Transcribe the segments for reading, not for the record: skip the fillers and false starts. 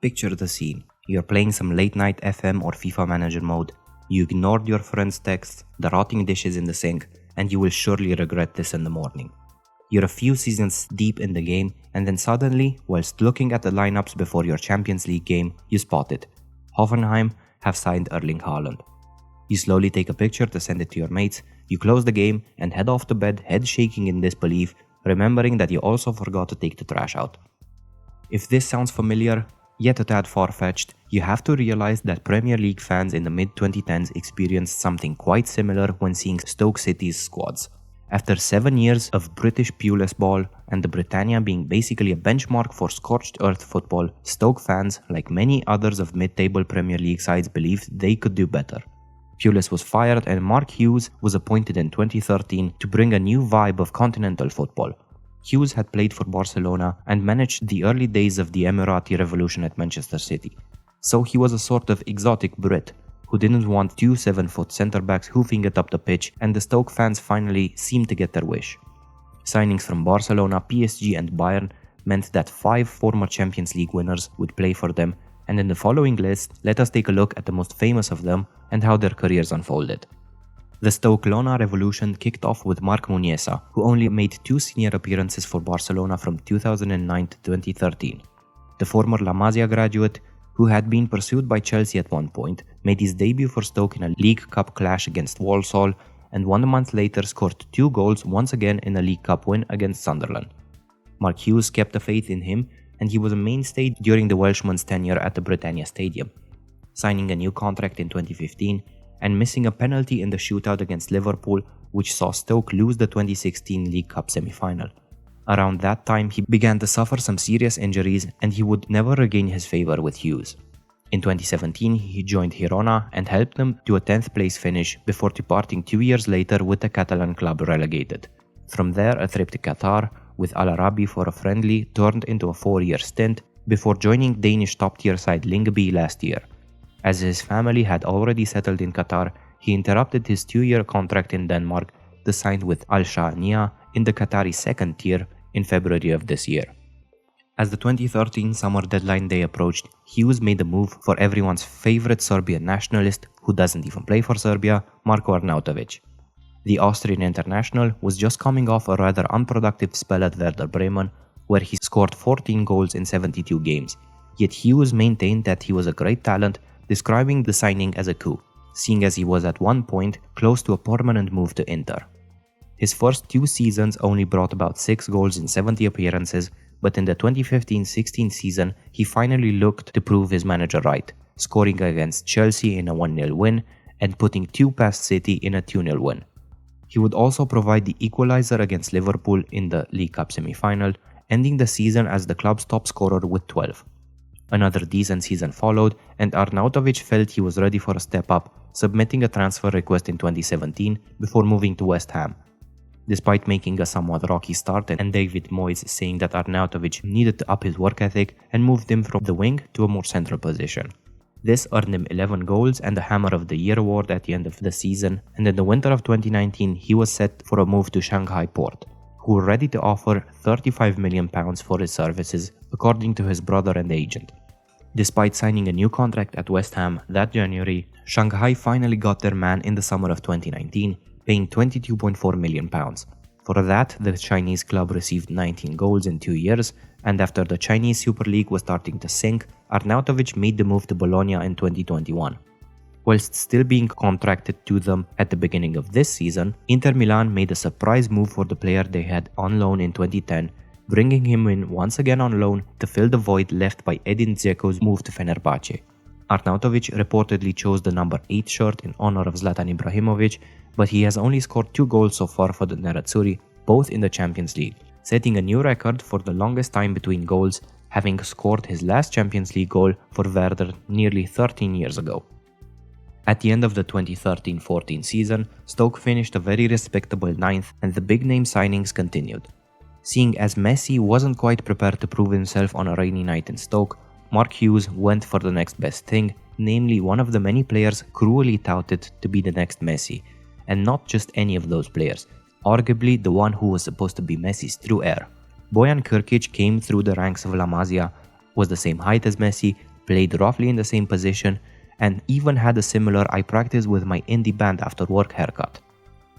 Picture the scene. You're playing some late night FM or FIFA Manager mode. You ignored your friend's texts, the rotting dishes in the sink, and you will surely regret this in the morning. You're a few seasons deep in the game, and then suddenly, whilst looking at the lineups before your Champions League game, you spot it. Hoffenheim have signed Erling Haaland. You slowly take a picture to send it to your mates, you close the game and head off to bed head shaking in disbelief, remembering that you also forgot to take the trash out. If this sounds familiar, yet a tad far-fetched, you have to realize that Premier League fans in the mid-2010s experienced something quite similar when seeing Stoke City's squads. After 7 years of British pewless ball and the Britannia being basically a benchmark for scorched earth football, Stoke fans, like many others of mid-table Premier League sides, believed they could do better. Pulis was fired and Mark Hughes was appointed in 2013 to bring a new vibe of continental football. Hughes had played for Barcelona and managed the early days of the Emirati Revolution at Manchester City. So he was a sort of exotic Brit who didn't want two 7-foot centre-backs hoofing it up the pitch, and the Stoke fans finally seemed to get their wish. Signings from Barcelona, PSG and Bayern meant that 5 former Champions League winners would play for them, and in the following list, let us take a look at the most famous of them and how their careers unfolded. The Stokealona revolution kicked off with Marc Muniesa, who only made 2 senior appearances for Barcelona from 2009 to 2013. The former La Masia graduate, who had been pursued by Chelsea at one point, made his debut for Stoke in a League Cup clash against Walsall, and 1 month later scored 2 goals once again in a League Cup win against Sunderland. Mark Hughes kept the faith in him, and he was a mainstay during the Welshman's tenure at the Britannia Stadium, signing a new contract in 2015, and missing a penalty in the shootout against Liverpool, which saw Stoke lose the 2016 League Cup semi-final. Around that time, he began to suffer some serious injuries and he would never regain his favour with Hughes. In 2017, he joined Girona and helped them to a 10th place finish before departing 2 years later with the Catalan club relegated. From there, a trip to Qatar with Al Arabi for a friendly turned into a 4-year stint before joining Danish top-tier side Lyngby last year. As his family had already settled in Qatar, he interrupted his 2-year contract in Denmark to sign with Al Shaqiri in the Qatari second tier in February of this year. As the 2013 summer deadline day approached, Hughes made a move for everyone's favorite Serbian nationalist, who doesn't even play for Serbia, Marko Arnautovic. The Austrian international was just coming off a rather unproductive spell at Werder Bremen, where he scored 14 goals in 72 games. Yet Hughes maintained that he was a great talent, describing the signing as a coup, seeing as he was at one point close to a permanent move to Inter. His first 2 seasons only brought about 6 goals in 70 appearances, but in the 2015-16 season, he finally looked to prove his manager right, scoring against Chelsea in a 1-0 win and putting 2 past City in a 2-0 win. He would also provide the equalizer against Liverpool in the League Cup semi-final, ending the season as the club's top scorer with 12. Another decent season followed, and Arnautovic felt he was ready for a step up, submitting a transfer request in 2017 before moving to West Ham. Despite making a somewhat rocky start and David Moyes saying that Arnautovic needed to up his work ethic and moved him from the wing to a more central position. This earned him 11 goals and the Hammer of the Year award at the end of the season, and in the winter of 2019 he was set for a move to Shanghai Port, who were ready to offer £35 million for his services, according to his brother and agent. Despite signing a new contract at West Ham that January, Shanghai finally got their man in the summer of 2019, paying £22.4 million. For that, the Chinese club received 19 goals in 2 years, and after the Chinese Super League was starting to sink, Arnautovic made the move to Bologna in 2021. Whilst still being contracted to them at the beginning of this season, Inter Milan made a surprise move for the player they had on loan in 2010, bringing him in once again on loan to fill the void left by Edin Dzeko's move to Fenerbahce. Arnautovic reportedly chose the number 8 shirt in honor of Zlatan Ibrahimovic, but he has only scored 2 goals so far for the Nerazzurri, both in the Champions League, setting a new record for the longest time between goals, having scored his last Champions League goal for Werder nearly 13 years ago. At the end of the 2013-14 season, Stoke finished a very respectable 9th and the big-name signings continued. Seeing as Messi wasn't quite prepared to prove himself on a rainy night in Stoke, Mark Hughes went for the next best thing, namely one of the many players cruelly touted to be the next Messi, and not just any of those players, arguably the one who was supposed to be Messi's true heir. Bojan Krkic came through the ranks of La Masia, was the same height as Messi, played roughly in the same position, and even had a similar "I practice with my indie band after work" haircut.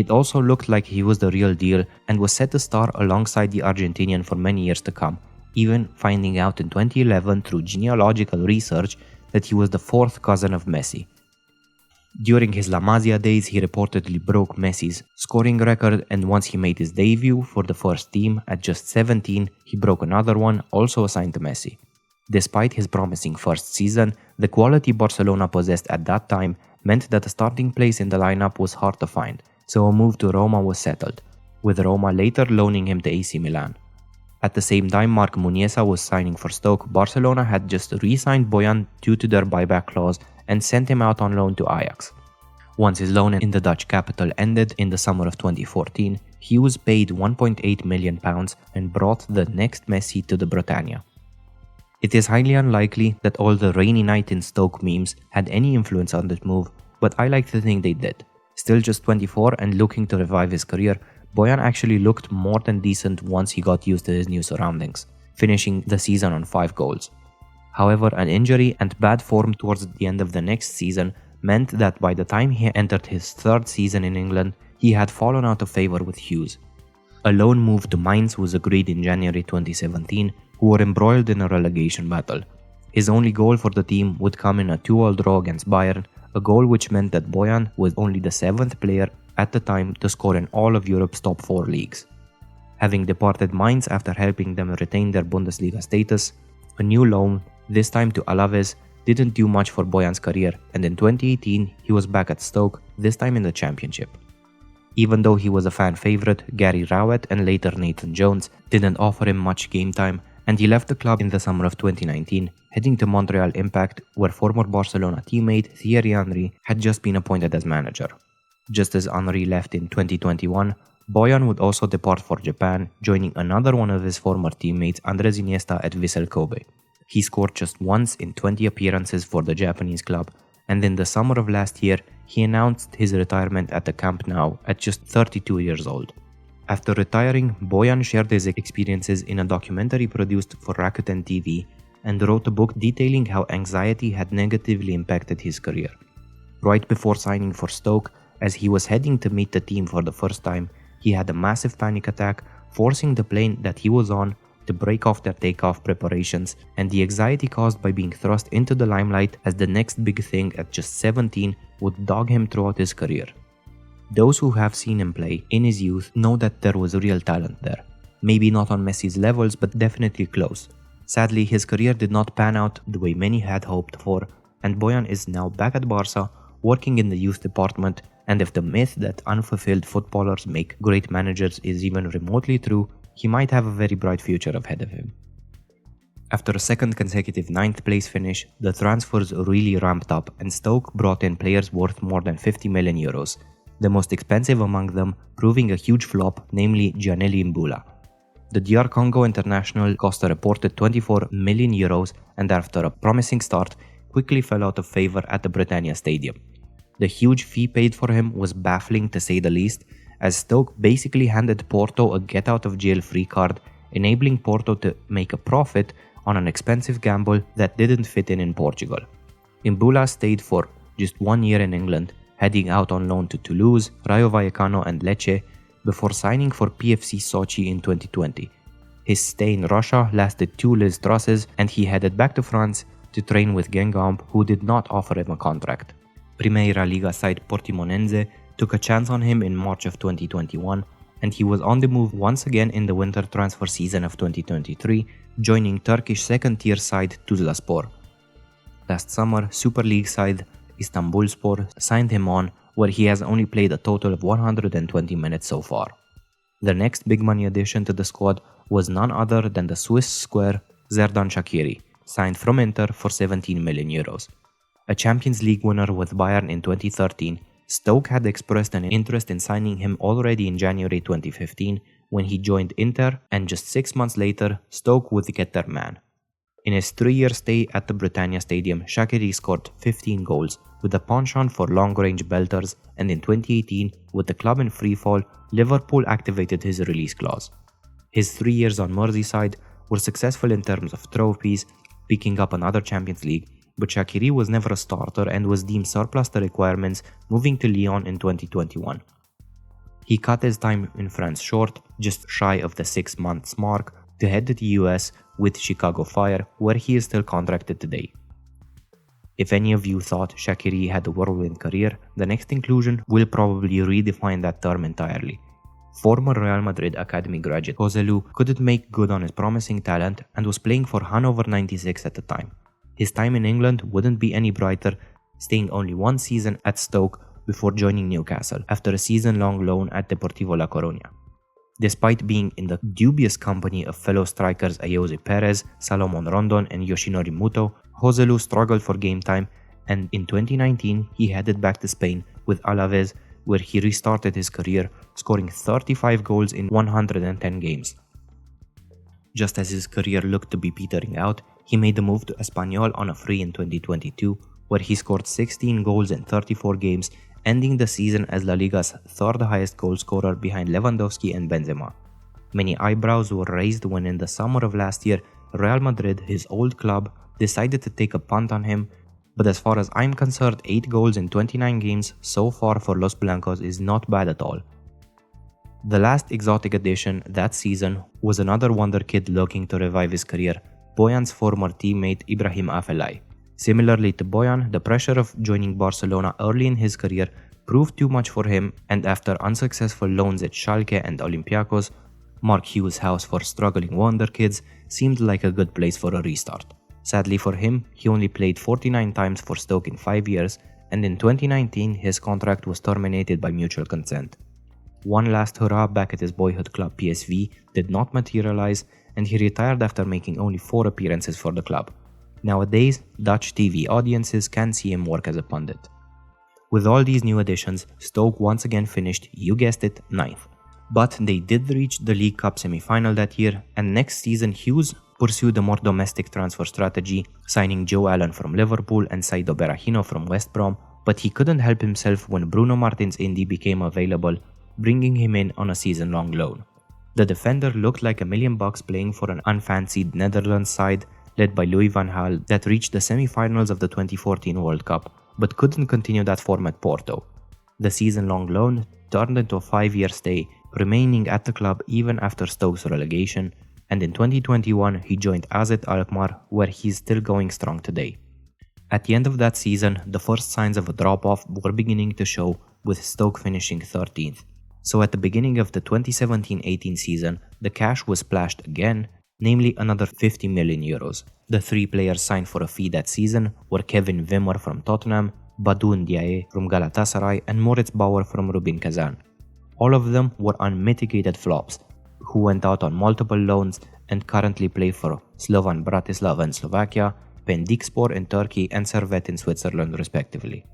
It also looked like he was the real deal and was set to star alongside the Argentinian for many years to come, even finding out in 2011 through genealogical research that he was the fourth cousin of Messi. During his La Masia days, he reportedly broke Messi's scoring record, and once he made his debut for the first team at just 17, he broke another one, also assigned to Messi. Despite his promising first season, the quality Barcelona possessed at that time meant that a starting place in the lineup was hard to find, so a move to Roma was settled, with Roma later loaning him to AC Milan. At the same time Mark Muniesa was signing for Stoke, Barcelona had just re-signed Bojan due to their buyback clause and sent him out on loan to Ajax. Once his loan in the Dutch capital ended in the summer of 2014, Hughes paid £1.8 million and brought the next Messi to the Britannia. It is highly unlikely that all the rainy night in Stoke memes had any influence on that move, but I like to think they did. Still just 24 and looking to revive his career, Bojan actually looked more than decent once he got used to his new surroundings, finishing the season on 5 goals. However, an injury and bad form towards the end of the next season meant that by the time he entered his third season in England, he had fallen out of favour with Hughes. A loan move to Mainz was agreed in January 2017, who were embroiled in a relegation battle. His only goal for the team would come in a 2-2 draw against Bayern, a goal which meant that Bojan was only the 7th player at the time to score in all of Europe's top 4 leagues. Having departed Mainz after helping them retain their Bundesliga status, a new loan, this time to Alaves, didn't do much for Bojan's career, and in 2018 he was back at Stoke, this time in the Championship. Even though he was a fan favourite, Gary Rowett and later Nathan Jones didn't offer him much game time, and he left the club in the summer of 2019, heading to Montreal Impact, where former Barcelona teammate Thierry Henry had just been appointed as manager. Just as Henry left in 2021, Bojan would also depart for Japan, joining another one of his former teammates, Andres Iniesta, at Vissel Kobe. He scored just once in 20 appearances for the Japanese club, and in the summer of last year, he announced his retirement at the Camp Nou at just 32 years old. After retiring, Bojan shared his experiences in a documentary produced for Rakuten TV and wrote a book detailing how anxiety had negatively impacted his career. Right before signing for Stoke, as he was heading to meet the team for the first time, he had a massive panic attack, forcing the plane that he was on to break off their takeoff preparations, and the anxiety caused by being thrust into the limelight as the next big thing at just 17 would dog him throughout his career. Those who have seen him play in his youth know that there was real talent there. Maybe not on Messi's levels, but definitely close. Sadly, his career did not pan out the way many had hoped for, and Bojan is now back at Barca, working in the youth department, and if the myth that unfulfilled footballers make great managers is even remotely true, he might have a very bright future ahead of him. After a second consecutive 9th place finish, the transfers really ramped up and Stoke brought in players worth more than €50 million, the most expensive among them proving a huge flop, namely Gianelli Mbula. The DR Congo international cost a reported €24 million and after a promising start, quickly fell out of favour at the Britannia Stadium. The huge fee paid for him was baffling to say the least, as Stoke basically handed Porto a get-out-of-jail-free card, enabling Porto to make a profit on an expensive gamble that didn't fit in Portugal. Mbula stayed for just 1 year in England, heading out on loan to Toulouse, Rayo Vallecano and Lecce, before signing for PFC Sochi in 2020. His stay in Russia lasted 2 Liz Trusses, and he headed back to France to train with Guingamp, who did not offer him a contract. Primera Liga side Portimonense took a chance on him in March of 2021, and he was on the move once again in the winter transfer season of 2023, joining Turkish second-tier side Tuzlaspor. Last summer, Super League side Istanbulspor signed him on, where he has only played a total of 120 minutes so far. The next big money addition to the squad was none other than the Swiss square Xherdan Shaqiri, signed from Inter for €17 million. A Champions League winner with Bayern in 2013, Stoke had expressed an interest in signing him already in January 2015 when he joined Inter, and just 6 months later, Stoke would get their man. In his 3-year stay at the Britannia Stadium, Shaqiri scored 15 goals, with a penchant for long-range belters, and in 2018, with the club in freefall, Liverpool activated his release clause. His 3 years on Merseyside were successful in terms of trophies, picking up another Champions League, but Shaqiri was never a starter and was deemed surplus to requirements, moving to Lyon in 2021. He cut his time in France short, just shy of the 6 months mark, to head to the US with Chicago Fire, where he is still contracted today. If any of you thought Shaqiri had a whirlwind career, the next inclusion will probably redefine that term entirely. Former Real Madrid Academy graduate Joselu couldn't make good on his promising talent and was playing for Hannover 96 at the time. His time in England wouldn't be any brighter, staying only 1 season at Stoke before joining Newcastle after a season-long loan at Deportivo La Coruña. Despite being in the dubious company of fellow strikers Ayoze Perez, Salomon Rondon and Yoshinori Muto, Joselu struggled for game time, and in 2019 he headed back to Spain with Alaves, where he restarted his career, scoring 35 goals in 110 games. Just as his career looked to be petering out, he made the move to Espanyol on a free in 2022, where he scored 16 goals in 34 games, ending the season as La Liga's third highest goal scorer behind Lewandowski and Benzema. Many eyebrows were raised when in the summer of last year, Real Madrid, his old club, decided to take a punt on him, but as far as I'm concerned, 8 goals in 29 games so far for Los Blancos is not bad at all. The last exotic addition that season was another wonder kid looking to revive his career, Bojan's former teammate Ibrahim Afellay. Similarly to Bojan, the pressure of joining Barcelona early in his career proved too much for him, and after unsuccessful loans at Schalke and Olympiacos, Mark Hughes' house for struggling wonder kids seemed like a good place for a restart. Sadly for him, he only played 49 times for Stoke in 5 years, and in 2019 his contract was terminated by mutual consent. One last hurrah back at his boyhood club PSV did not materialize, and he retired after making only 4 appearances for the club. Nowadays, Dutch TV audiences can see him work as a pundit. With all these new additions, Stoke once again finished, you guessed it, 9th. But they did reach the League Cup semi-final that year, and next season Hughes pursued a more domestic transfer strategy, signing Joe Allen from Liverpool and Saido Berahino from West Brom, but he couldn't help himself when Bruno Martins Indy became available, bringing him in on a season-long loan. The defender looked like $1 million playing for an unfancied Netherlands side led by Louis van Gaal that reached the semi-finals of the 2014 World Cup, but couldn't continue that form at Porto. The season-long loan turned into a 5-year stay, remaining at the club even after Stoke's relegation, and in 2021 he joined AZ Alkmaar, where he's still going strong today. At the end of that season, the first signs of a drop-off were beginning to show, with Stoke finishing 13th. So at the beginning of the 2017-18 season, the cash was splashed again, namely another €50 million. The 3 players signed for a fee that season were Kevin Wimmer from Tottenham, Badou Ndiaye from Galatasaray and Moritz Bauer from Rubin Kazan. All of them were unmitigated flops, who went out on multiple loans and currently play for Slovan Bratislava in Slovakia, Pendikspor in Turkey and Servette in Switzerland respectively.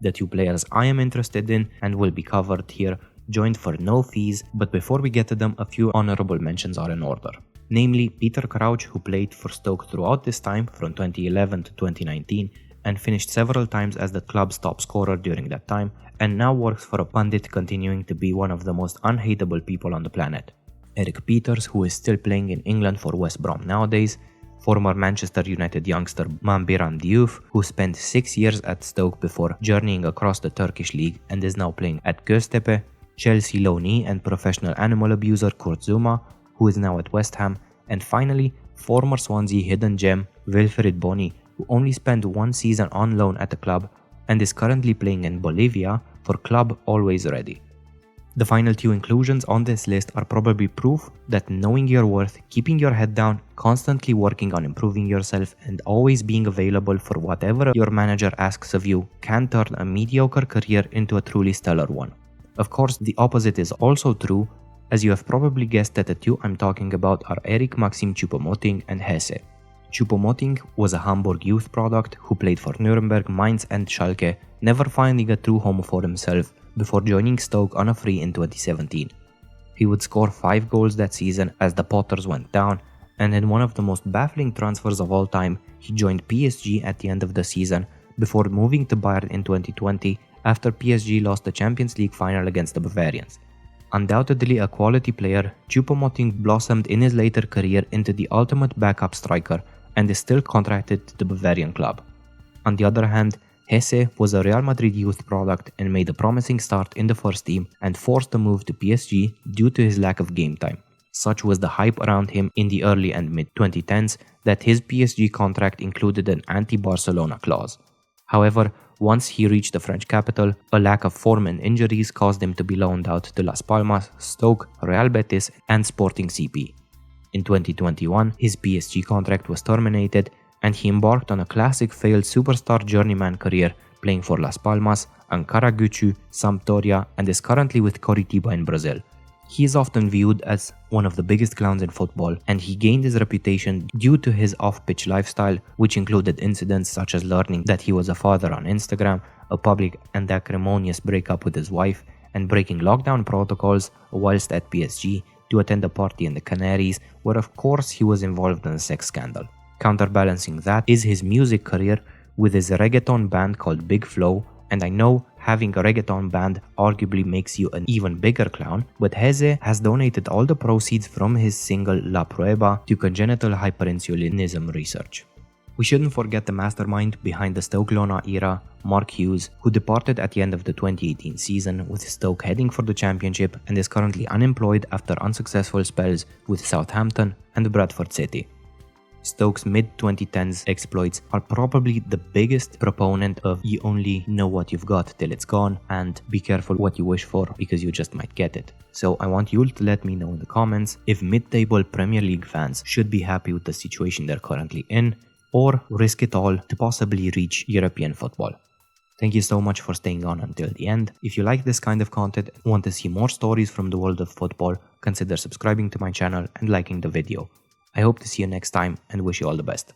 The 2 players I am interested in and will be covered here joined for no fees, but before we get to them, a few honorable mentions are in order. Namely, Peter Crouch, who played for Stoke throughout this time from 2011 to 2019 and finished several times as the club's top scorer during that time, and now works for a pundit continuing to be one of the most unhateable people on the planet. Eric Peters, who is still playing in England for West Brom nowadays, former Manchester United youngster Mambiran Diouf, who spent 6 years at Stoke before journeying across the Turkish league and is now playing at Göztepe, Chelsea loanee and professional animal abuser Kurt Zuma, who is now at West Ham, and finally, former Swansea hidden gem Wilfried Bony, who only spent 1 season on loan at the club and is currently playing in Bolivia for Club Always Ready. The final 2 inclusions on this list are probably proof that knowing your worth, keeping your head down, constantly working on improving yourself, and always being available for whatever your manager asks of you can turn a mediocre career into a truly stellar one. Of course, the opposite is also true, as you have probably guessed that the 2 I'm talking about are Eric Maxim Choupo-Moting and Hesse. Choupo-Moting was a Hamburg youth product who played for Nuremberg, Mainz and Schalke, never finding a true home for himself before joining Stoke on a free in 2017. He would score 5 goals that season as the Potters went down, and in one of the most baffling transfers of all time, he joined PSG at the end of the season before moving to Bayern in 2020 after PSG lost the Champions League final against the Bavarians. Undoubtedly a quality player, Choupo-Moting blossomed in his later career into the ultimate backup striker, and is still contracted to the Bavarian club. On the other hand, Hesse was a Real Madrid youth product and made a promising start in the first team and forced a move to PSG due to his lack of game time. Such was the hype around him in the early and mid-2010s that his PSG contract included an anti-Barcelona clause. However, once he reached the French capital, a lack of form and injuries caused him to be loaned out to Las Palmas, Stoke, Real Betis and Sporting CP. In 2021, his PSG contract was terminated and he embarked on a classic failed superstar journeyman career playing for Las Palmas, Ankara Gücü, Sampdoria and is currently with Coritiba in Brazil. He is often viewed as one of the biggest clowns in football, and he gained his reputation due to his off-pitch lifestyle, which included incidents such as learning that he was a father on Instagram, a public and acrimonious breakup with his wife, and breaking lockdown protocols whilst at PSG to attend a party in the Canaries, where of course he was involved in a sex scandal. Counterbalancing that is his music career with his reggaeton band called Big Flow, and I know having a reggaeton band arguably makes you an even bigger clown, but Hesse has donated all the proceeds from his single La Prueba to congenital hyperinsulinism research. We shouldn't forget the mastermind behind the Stokealona era, Mark Hughes, who departed at the end of the 2018 season with Stoke heading for the championship and is currently unemployed after unsuccessful spells with Southampton and Bradford City. Stoke's mid-2010s exploits are probably the biggest proponent of you only know what you've got till it's gone and be careful what you wish for because you just might get it. So I want you to let me know in the comments if mid-table Premier League fans should be happy with the situation they're currently in or risk it all to possibly reach European football. Thank you so much for staying on until the end. If you like this kind of content and want to see more stories from the world of football, consider subscribing to my channel and liking the video. I hope to see you next time and wish you all the best.